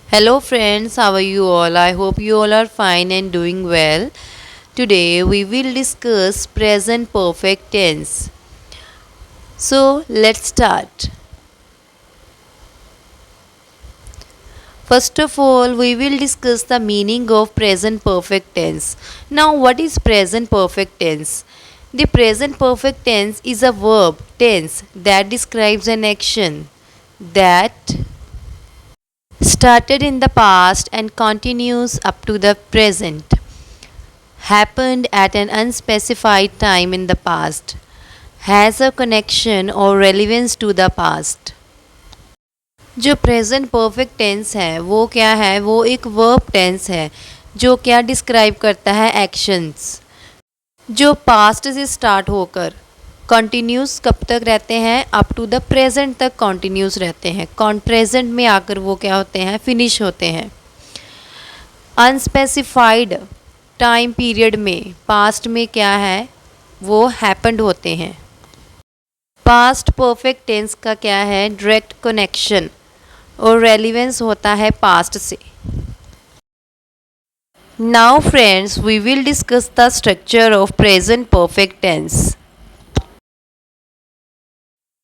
Hello, friends, how are you all? I hope you all are fine and doing well. Today, we will discuss present perfect tense. So, let's start. First of all, we will discuss the meaning of present perfect tense. Now, what is present perfect tense? The present perfect tense is a verb tense that describes an action that started in the past and continues up to the present, happened at an unspecified time in the past, has a connection or relevance to the past. जो present perfect tense है वो क्या है, वो एक verb tense है जो क्या डिस्क्राइब करता है एक्शंस जो पास्ट से स्टार्ट होकर कंटिन्यूस कब तक रहते हैं, अप टू द प्रेजेंट तक कंटिन्यूस रहते हैं, प्रेजेंट में आकर वो क्या होते हैं, फिनिश होते हैं। अनस्पेसिफाइड टाइम पीरियड में पास्ट में क्या है, वो हैपेंड होते हैं। पास्ट परफेक्ट टेंस का क्या है, डायरेक्ट कनेक्शन और रेलिवेंस होता है पास्ट से। Now friends, we will discuss the structure of present perfect tense.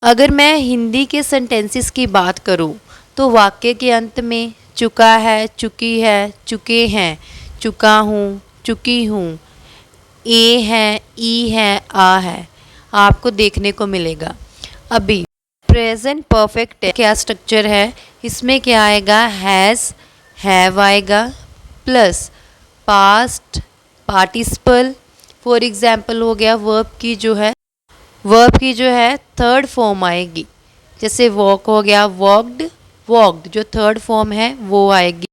अगर मैं हिंदी के सेंटेंसेस की बात करूं तो वाक्य के अंत में चुका है, चुकी है, चुके हैं, चुका हूँ, चुकी हूँ, ए है, ई है, आ है आपको देखने को मिलेगा। अभी प्रेजेंट परफेक्ट क्या स्ट्रक्चर है, इसमें क्या आएगा, हैज़, हैव आएगा plus past participle. For example हो गया वर्ब की जो है थर्ड फॉर्म आएगी, जैसे वॉक हो गया, वॉकड, वॉकड जो थर्ड फॉर्म है वो आएगी।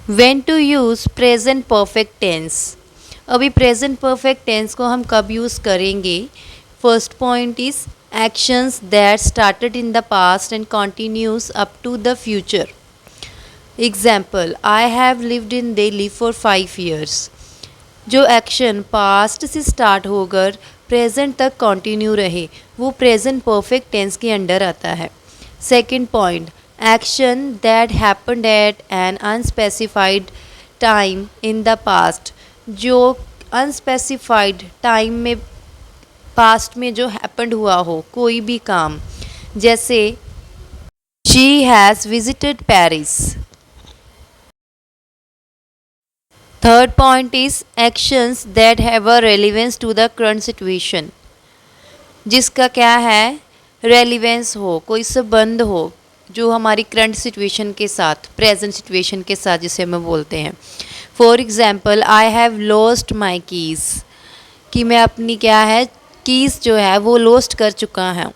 When to use present perfect tense. अभी प्रेजेंट परफेक्ट टेंस को हम कब यूज़ करेंगे। First point is actions that started in the past and continues up to the future. Example, I have lived in Delhi for 5 years। जो action past से start होकर present तक continue रहे वो प्रेजेंट परफेक्ट टेंस के under आता है। Second point, action that happened at an unspecified time in the past. जो अनस्पेसिफाइड टाइम में पास्ट में जो हैपेंड हुआ हो कोई भी काम, जैसे she has visited Paris. Third point is actions that have a relevance to the current situation. जिसका क्या है, रेलिवेंस हो, कोई संबंध हो जो हमारी करंट सिचुएशन के साथ, प्रेजेंट सिचुएशन के साथ, जिसे हम बोलते हैं। For example, I have lost my keys, कि मैं अपनी क्या है कीज़ जो है वो लॉस्ट कर चुका हूँ।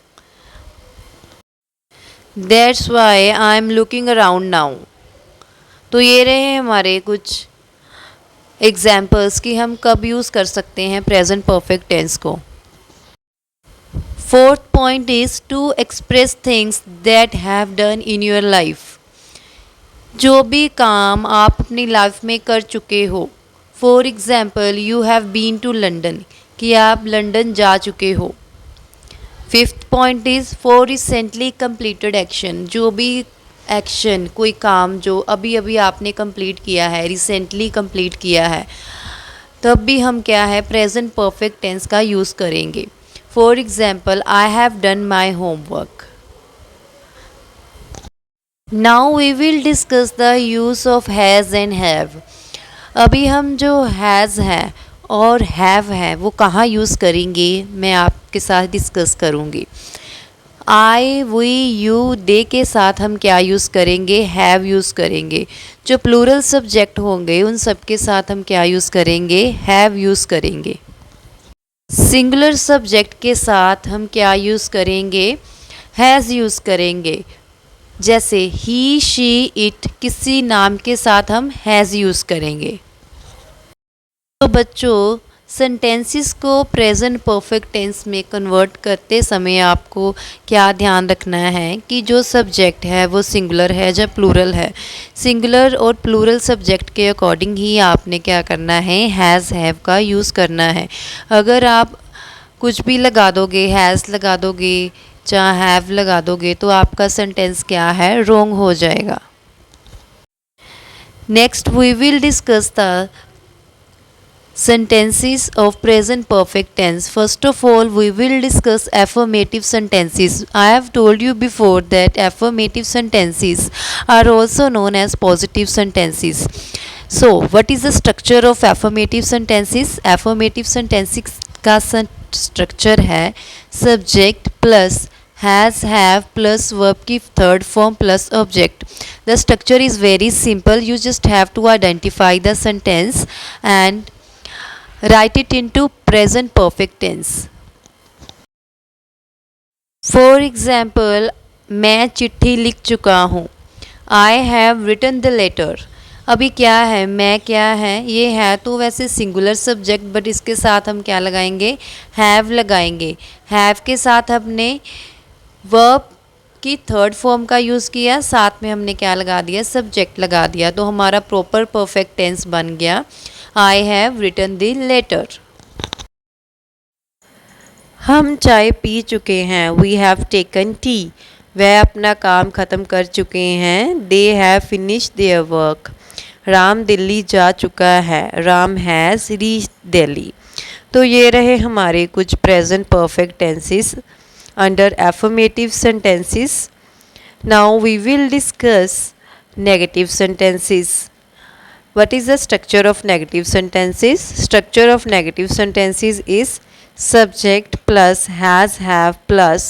That's why I am looking around now. तो ये रहे हमारे कुछ एग्जाम्पल्स कि हम कब यूज़ कर सकते हैं प्रेजेंट परफेक्ट टेंस को। Fourth point is to express things that have done in your life. जो भी काम आप अपनी लाइफ में कर चुके हो। For example, you have been to London, कि आप लंदन जा चुके हो। Fifth point is for recently completed action. जो भी एक्शन, कोई काम जो अभी अभी आपने कंप्लीट किया है, रिसेंटली कंप्लीट किया है, तब भी हम क्या है प्रेजेंट परफेक्ट टेंस का यूज़ करेंगे। For example, I have done my homework. Now we will discuss the use of has and have. अभी हम जो हैज़ है और हैव है वो कहाँ यूज़ करेंगे, मैं आपके साथ डिस्कस करूँगी। आई, वी, यू, दे के साथ हम क्या यूज़ करेंगे, हैव यूज़ करेंगे। जो प्लूरल सब्जेक्ट होंगे उन सब के साथ हम क्या यूज़ करेंगे, हैव यूज़ करेंगे। सिंगुलर सब्जेक्ट के साथ हम क्या यूज़ करेंगे, हैज़ यूज़ करेंगे। जैसे ही, शी, इट, किसी नाम के साथ हम हैज़ यूज़ करेंगे। तो बच्चों, सेंटेंसेस को प्रेजेंट परफेक्ट टेंस में कन्वर्ट करते समय आपको क्या ध्यान रखना है कि जो सब्जेक्ट है वो सिंगुलर है या प्लूरल है। सिंगुलर और प्लूरल सब्जेक्ट के अकॉर्डिंग ही आपने क्या करना है, हैज़ हैव का यूज़ करना है। अगर आप कुछ भी लगा दोगे, हैज़ लगा दोगे जहाँ हैव लगा दोगे तो आपका सेंटेंस क्या है, रॉन्ग हो जाएगा। Next we will discuss the sentences of present perfect tense. First of all, we will discuss affirmative sentences. I have told you before that affirmative sentences are also known as positive sentences. So what is the structure of affirmative sentences? Affirmative sentences का structure है subject plus has have plus verb की third form plus object. The structure is very simple. You just have to identify the sentence and write it into present perfect tense. For example, मैं चिट्ठी लिख चुका हूँ। I have written the letter. अभी क्या है, मैं क्या है, ये है तो वैसे सिंगुलर सब्जेक्ट, बट इसके साथ हम क्या लगाएंगे, हैव लगाएंगे। हैव के साथ हमने वर्ब की थर्ड फॉर्म का यूज़ किया, साथ में हमने क्या लगा दिया, सब्जेक्ट लगा दिया, तो हमारा प्रॉपर परफेक्ट टेंस बन गया I have written the letter. हम चाय पी चुके हैं, वी हैव टेकन टी। वह अपना काम ख़त्म कर चुके हैं, they have finish their work. Ram Delhi जा चुका है, राम हैज़ रीच दिल्ली। तो ये रहे हमारे कुछ present perfect tenses under affirmative sentences. Now we will discuss negative sentences. What is the structure of negative sentences? Structure of negative sentences is subject plus has have plus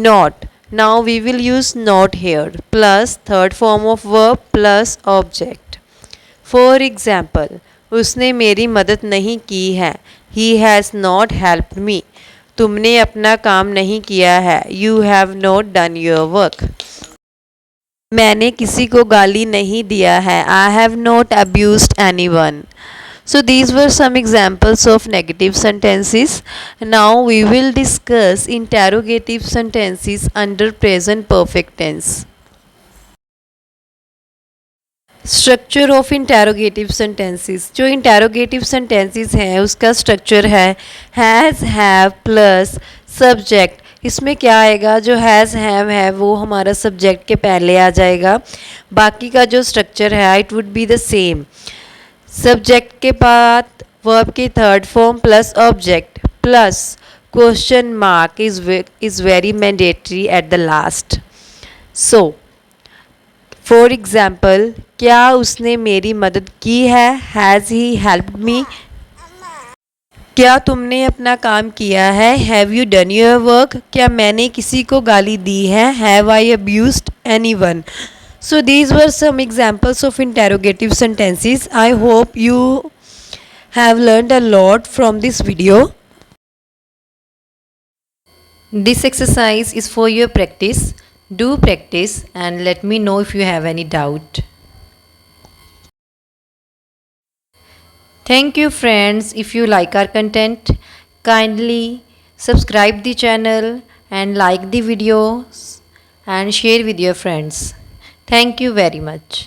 not. Now we will use not here plus third form of verb plus object. For example, उसने मेरी मदद नहीं की है, he has not helped me. तुमने अपना काम नहीं किया है, you have not done your work. मैंने किसी को गाली नहीं दिया है, I have not abused anyone. So these were some examples of negative sentences. Now we will discuss interrogative sentences under present perfect tense. Structure of interrogative sentences. जो interrogative sentences हैं उसका स्ट्रक्चर है हैज़ हैव प्लस सब्जेक्ट. इसमें क्या आएगा, जो has have है वो हमारा सब्जेक्ट के पहले आ जाएगा. बाकी का जो स्ट्रक्चर है it would be the same. Subject के बाद वर्ब की third form plus object plus question mark is very mandatory at the last. So for example, क्या उसने मेरी मदद की है, हैज़ ही हेल्प्ड मी. क्या तुमने अपना काम किया है, have you done your work. क्या मैंने किसी को गाली दी है, have I abused anyone. So these were some examples of interrogative sentences. I hope you have learned a lot from this video. This exercise is for your practice. Do practice and let me know if you have any doubt. Thank you friends. If you like our content, kindly subscribe the channel and like the videos and share with your friends. Thank you very much.